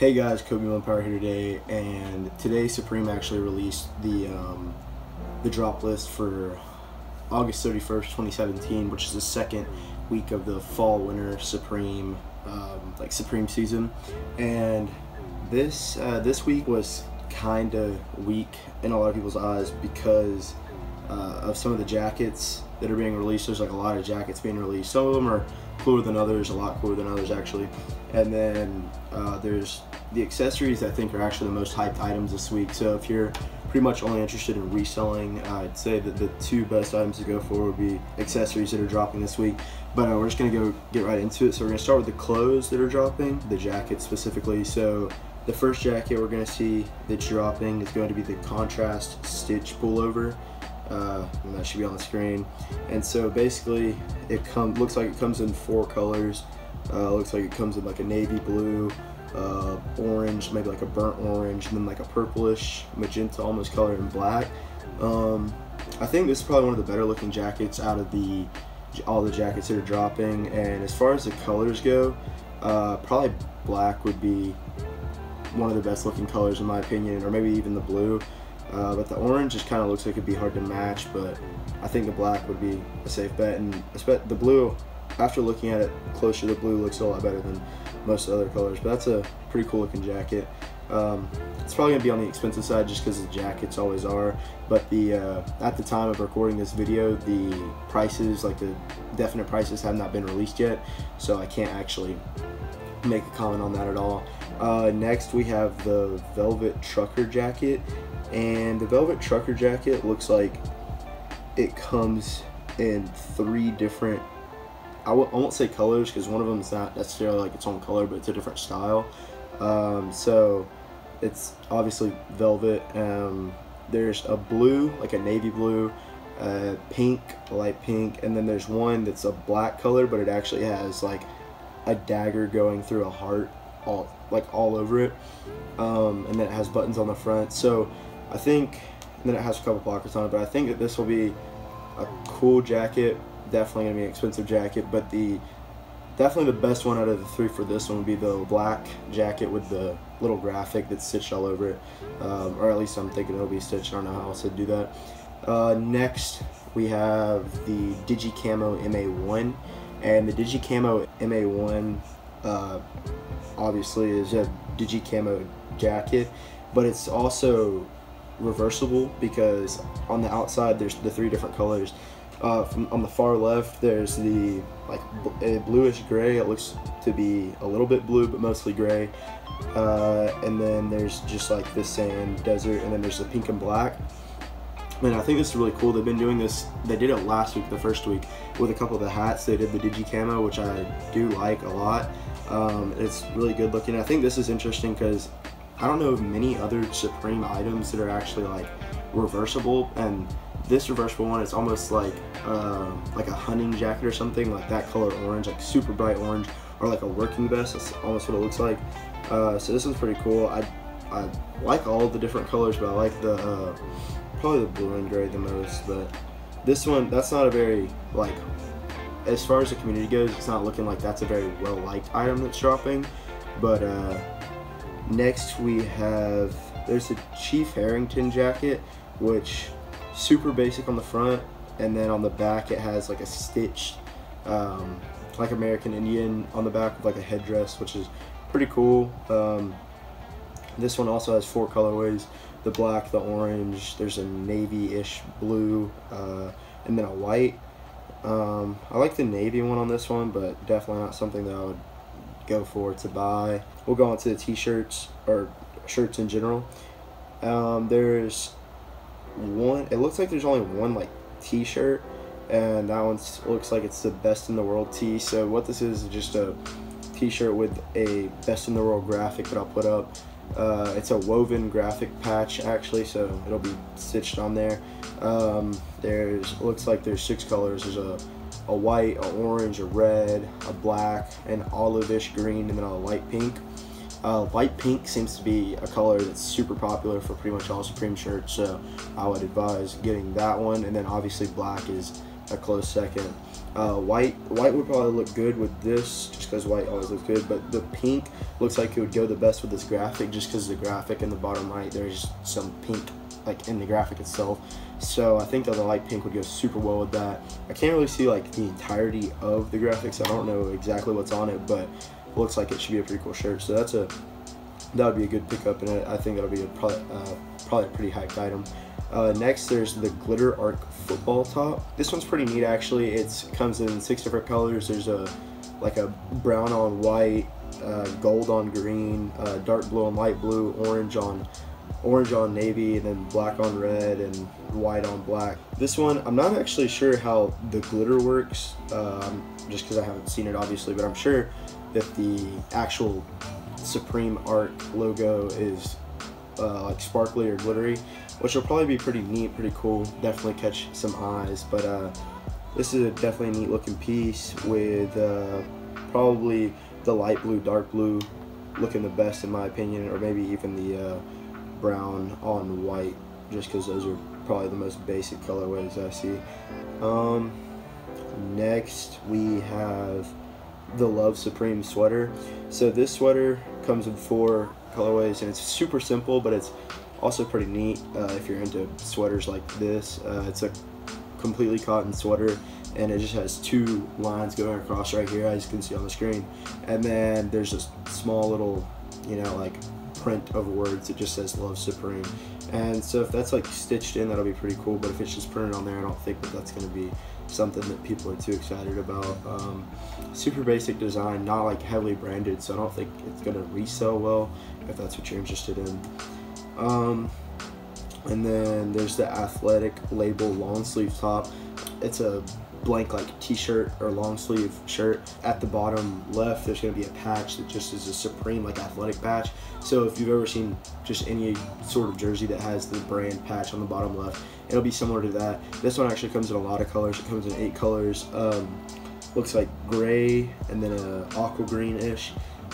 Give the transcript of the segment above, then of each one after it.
Hey guys, Kobe One Power here today, and today Supreme actually released the drop list for August 31st, 2017, which is the second week of the fall-winter Supreme Supreme season. And this week was kind of weak in a lot of people's eyes because of some of the jackets that are being released. There's like a lot of jackets being released. Some of them are cooler than others, a lot cooler than others actually. And then there's the accessories I think are actually the most hyped items this week. So if you're pretty much only interested in reselling, I'd say that the two best items to go for would be accessories that are dropping this week. But we're just gonna get right into it. So we're gonna start with the clothes that are dropping, the jackets specifically. So the first jacket we're gonna see that's dropping is going to be the contrast stitch pullover. And that should be on the screen. And so basically it looks like it comes in 4 colors. Looks like it comes in like a navy blue, orange, maybe like a burnt orange, and then like a purplish magenta almost color in black. I think this is probably one of the better looking jackets out of all the jackets that are dropping. And as far as the colors go, probably black would be one of the best looking colors in my opinion, or maybe even the blue. But the orange just kind of looks like it'd be hard to match, but I think the black would be a safe bet. And the blue, after looking at it closer, the blue looks a lot better than most of the other colors. But that's a pretty cool looking jacket. It's probably gonna be on the expensive side just because the jackets always are. But at the time of recording this video, the prices, like the definite prices, have not been released yet, so I can't actually make a comment on that at all. Next we have the velvet trucker jacket. And the velvet trucker jacket looks like it comes in 3 different, I won't say colors because one of them is not necessarily like its own color, but it's a different style. So it's obviously velvet. There's a blue, like a navy blue, pink, light pink, and then there's one that's a black color, but it actually has like a dagger going through a heart all over it. And then it has buttons on the front. So I think, and then it has a couple pockets on it, but I think that this will be a cool jacket. Definitely gonna be an expensive jacket, but definitely the best one out of the 3 for this one would be the black jacket with the little graphic that's stitched all over it, or at least I'm thinking it'll be stitched. I don't know how else to do that. Next we have the Digi Camo MA1, and the Digi Camo MA1 obviously is a Digi Camo jacket, but it's also reversible because on the outside there's the 3 different colors. On the far left there's the a bluish gray. It looks to be a little bit blue but mostly gray, and then there's just like the sand desert, and then there's the pink and black. And I think this is really cool. They've been doing this, they did it last week, the first week, with a couple of the hats. They did the Digi Camo, which I do like a lot. It's really good looking. I think this is interesting because I don't know of many other Supreme items that are actually like reversible, and this reversible one is almost like a hunting jacket or something, like that color orange, like super bright orange, or like a working vest. That's almost what it looks like. So this one's pretty cool. I like all of the different colors, but I like the probably the blue and gray the most. But this one, that's not a very, like, as far as the community goes, it's not looking like that's a very well liked item that's dropping. But next we have, there's a Chief Harrington jacket, which super basic on the front, and then on the back it has like a stitched like American Indian on the back with like a headdress, which is pretty cool. This one also has 4 colorways: the black, the orange, there's a navy-ish blue, and then a white. I like the navy one on this one, but definitely not something that I would go for to buy. We'll go on to the t-shirts, or shirts in general. There's one, it looks like there's only one like t-shirt, and that one looks like it's the best in the world tee. So what this is just a t-shirt with a best in the world graphic that I'll put up. It's a woven graphic patch actually, so it'll be stitched on there. Looks like there's 6 colors. There's a white, a orange, a red, a black, an olive-ish green, and then a light pink. Light pink seems to be a color that's super popular for pretty much all Supreme shirts, so I would advise getting that one. And then obviously black is a close second. White would probably look good with this, just because white always looks good, but the pink looks like it would go the best with this graphic, just because the graphic in the bottom right, there's some pink like in the graphic itself. So I think that the light pink would go super well with that. I can't really see like the entirety of the graphics. I don't know exactly what's on it, but it looks like it should be a pretty cool shirt. So that would be a good pickup, and I think that'll be probably a pretty hyped item. Next, there's the glitter arc football top. This one's pretty neat actually. It comes in 6 different colors. There's like a brown on white, gold on green, dark blue on light blue, orange on navy, and then black on red, and white on black. This one, I'm not actually sure how the glitter works, just because I haven't seen it obviously, but I'm sure that the actual Supreme Arc logo is like sparkly or glittery, which will probably be pretty neat, pretty cool, definitely catch some eyes. But this is a definitely neat looking piece with probably the light blue, dark blue looking the best in my opinion, or maybe even the brown on white, just because those are probably the most basic colorways I see. Next we have the Love Supreme sweater. So this sweater comes in 4 colorways, and it's super simple, but it's also pretty neat if you're into sweaters like this. It's a completely cotton sweater, and it just has 2 lines going across right here, as you can see on the screen, and then there's a small little, you know, like print of words that just says Love Supreme. And so if that's like stitched in, that'll be pretty cool, but if it's just printed on there, I don't think that that's going to be something that people are too excited about. Super basic design, not like heavily branded, so I don't think it's going to resell well if that's what you're interested in. And then there's the Athletic label long sleeve top. It's a blank like t-shirt or long sleeve shirt. At the bottom left, there's going to be a patch that just is a Supreme like athletic patch. So if you've ever seen just any sort of jersey that has the brand patch on the bottom left, it'll be similar to that. This one actually comes in a lot of colors. It comes in 8 colors. Looks like gray, and then a aqua green-ish,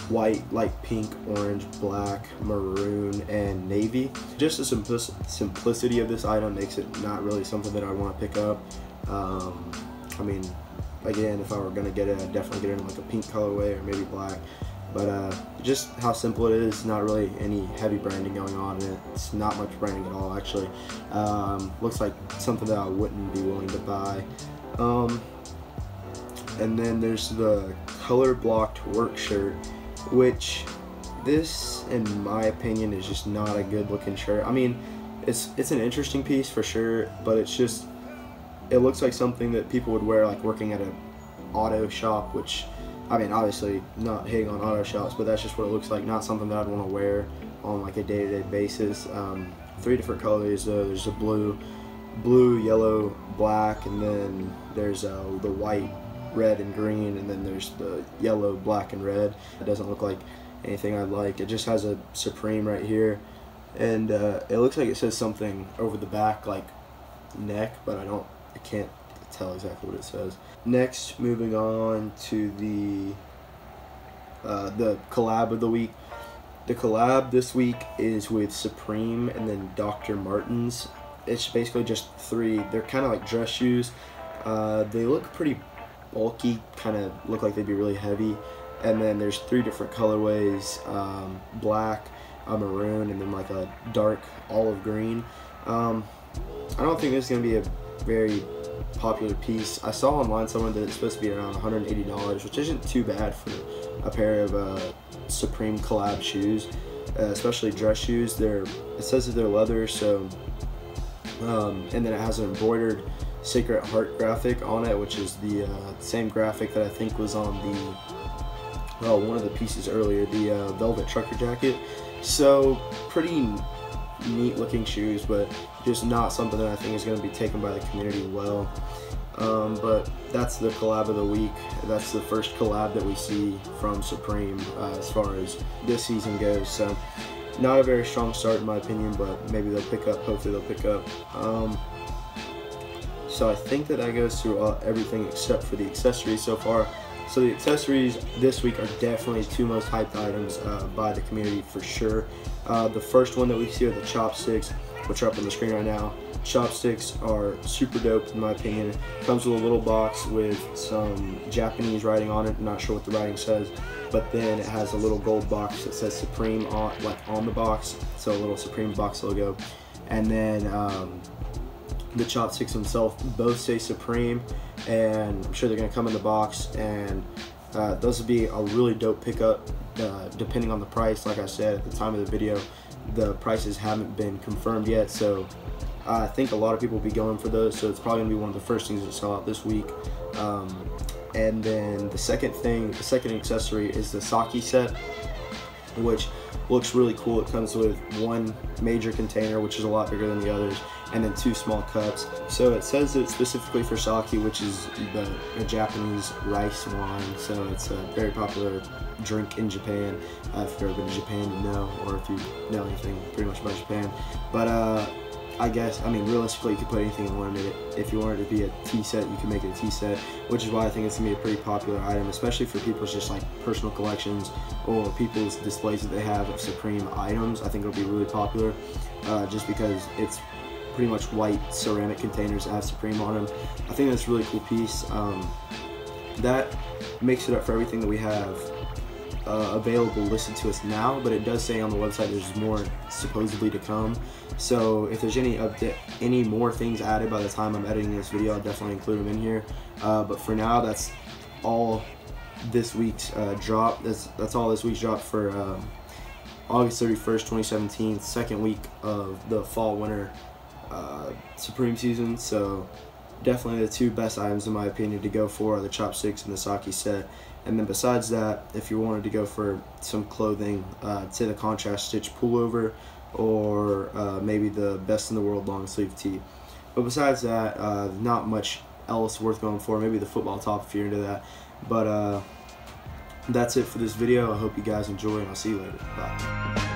white, light pink, orange, black, maroon, and navy. Just the simplicity of this item makes it not really something that I want to pick up. I mean, again, if I were gonna get it, I'd definitely get it in like a pink colorway or maybe black. But just how simple it is, not really any heavy branding going on in it. It's not much branding at all, actually. Looks like something that I wouldn't be willing to buy. And then there's the color blocked work shirt, which this, in my opinion, is just not a good looking shirt. I mean, it's an interesting piece for sure, but it's just, it looks like something that people would wear like working at an auto shop, which, I mean, obviously not hating on auto shops, but that's just what it looks like. Not something that I'd want to wear on like a day-to-day basis. 3 different colors. There's a blue, yellow, black, and then there's the white, red, and green, and then there's the yellow, black, and red. It doesn't look like anything I'd like. It just has a Supreme right here, and it looks like it says something over the back like neck, but I can't tell exactly what it says. Next, moving on to the collab of the week. The collab this week is with Supreme and then Dr. Martens. It's basically just 3. They're kind of like dress shoes. They look pretty bulky, kind of look like they'd be really heavy. And then there's 3 different colorways: black, a maroon, and then like a dark olive green. I don't think this is gonna be a very popular piece. I saw online somewhere that it's supposed to be around $180, which isn't too bad for a pair of Supreme collab shoes, especially dress shoes. It says that they're leather, so and then it has an embroidered Sacred Heart graphic on it, which is the same graphic that I think was on the one of the pieces earlier, the velvet trucker jacket. So pretty neat looking shoes, but just not something that I think is going to be taken by the community well. But that's the collab of the week. That's the first collab that we see from Supreme as far as this season goes. So not a very strong start in my opinion, but maybe they'll pick up. Hopefully they'll pick up. So I think that goes through everything except for the accessories so far. So the accessories this week are definitely 2 most hyped items by the community for sure. The first one that we see are the chopsticks. which are up on the screen right now. Chopsticks are super dope in my opinion. Comes with a little box with some Japanese writing on it. I'm not sure what the writing says, but then it has a little gold box that says Supreme on the box, so a little Supreme box logo. And then the chopsticks themselves both say Supreme, and I'm sure they're gonna come in the box, and those would be a really dope pickup depending on the price. Like I said at the time of the video, the prices haven't been confirmed yet, so I think a lot of people will be going for those, so it's probably gonna be one of the first things to sell out this week. And then the second accessory is the sake set, which looks really cool. It comes with one major container, which is a lot bigger than the others, and then 2 small cups. So it says it's specifically for sake, which is a Japanese rice wine. So it's a very popular drink in Japan. If you've ever been to Japan, you know, or if you know anything pretty much about Japan. But I guess, I mean, realistically, you could put anything you wanted it. If you wanted it to be a tea set, you can make it a tea set, which is why I think it's gonna be a pretty popular item, especially for people's just like personal collections or people's displays that they have of Supreme items. I think it'll be really popular, just because it's pretty much white ceramic containers that have Supreme on them. I think that's a really cool piece. That makes it up for everything that we have available listed to us now, but it does say on the website there's more supposedly to come. So if there's any more things added by the time I'm editing this video, I'll definitely include them in here. But for now, that's all this week's drop. That's all this week's drop for August 31st, 2017, second week of the fall-winter Supreme season. So definitely the 2 best items in my opinion to go for are the chopsticks and the sake set. And then besides that, if you wanted to go for some clothing, say the contrast stitch pullover, or maybe the best in the world long sleeve tee. But besides that, not much else worth going for. Maybe the football top if you're into that. But that's it for this video. I hope you guys enjoy, and I'll see you later. Bye.